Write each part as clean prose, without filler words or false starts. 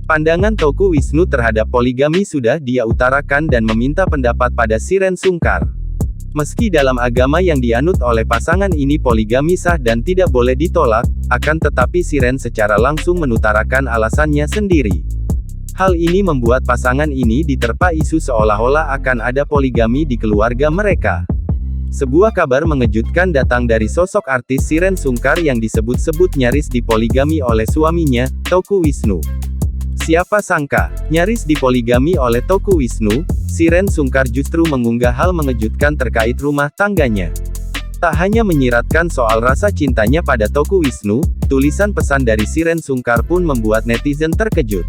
Pandangan Teuku Wisnu terhadap poligami sudah dia utarakan dan meminta pendapat pada Shireen Sungkar. Meski dalam agama yang dianut oleh pasangan ini poligami sah dan tidak boleh ditolak, akan tetapi Shireen secara langsung menutarakan alasannya sendiri. Hal ini membuat pasangan ini diterpa isu seolah-olah akan ada poligami di keluarga mereka. Sebuah kabar mengejutkan datang dari sosok artis Shireen Sungkar yang disebut-sebut nyaris dipoligami oleh suaminya, Teuku Wisnu. Siapa sangka, nyaris dipoligami oleh Teuku Wisnu, Shireen Sungkar justru mengunggah hal mengejutkan terkait rumah tangganya. Tak hanya menyiratkan soal rasa cintanya pada Teuku Wisnu, tulisan pesan dari Shireen Sungkar pun membuat netizen terkejut.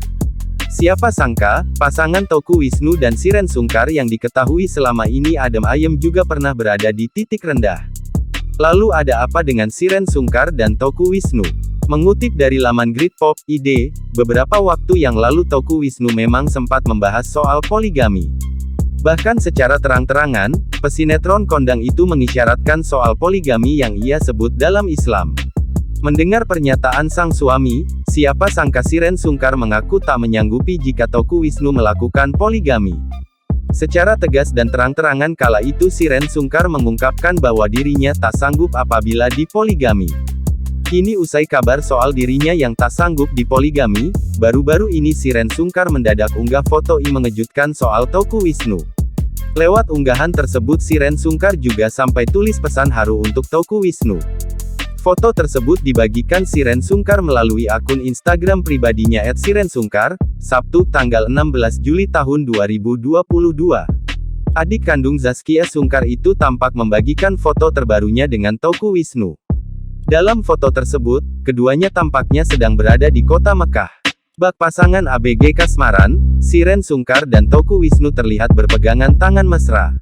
Siapa sangka, pasangan Teuku Wisnu dan Shireen Sungkar yang diketahui selama ini adem ayem juga pernah berada di titik rendah. Lalu ada apa dengan Shireen Sungkar dan Teuku Wisnu? Mengutip dari laman Gridpop.id, beberapa waktu yang lalu Teuku Wisnu memang sempat membahas soal poligami. Bahkan secara terang-terangan, pesinetron kondang itu mengisyaratkan soal poligami yang ia sebut dalam Islam. Mendengar pernyataan sang suami, siapa sangka Shireen Sungkar mengaku tak menyanggupi jika Teuku Wisnu melakukan poligami. Secara tegas dan terang-terangan kala itu Shireen Sungkar mengungkapkan bahwa dirinya tak sanggup apabila dipoligami. Kini usai kabar soal dirinya yang tak sanggup dipoligami, baru-baru ini Shireen Sungkar mendadak unggah foto mengejutkan soal Teuku Wisnu. Lewat unggahan tersebut Shireen Sungkar juga sampai tulis pesan haru untuk Teuku Wisnu. Foto tersebut dibagikan Shireen Sungkar melalui akun Instagram pribadinya @ShireenSungkar, Sabtu tanggal 16 Juli tahun 2022. Adik kandung Zaskia Sungkar itu tampak membagikan foto terbarunya dengan Teuku Wisnu. Dalam foto tersebut, keduanya tampaknya sedang berada di kota Mekah. Bak pasangan ABG kasmaran, Shireen Sungkar dan Teuku Wisnu terlihat berpegangan tangan mesra.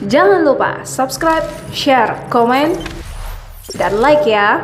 Jangan lupa subscribe, share, komen, dan like ya.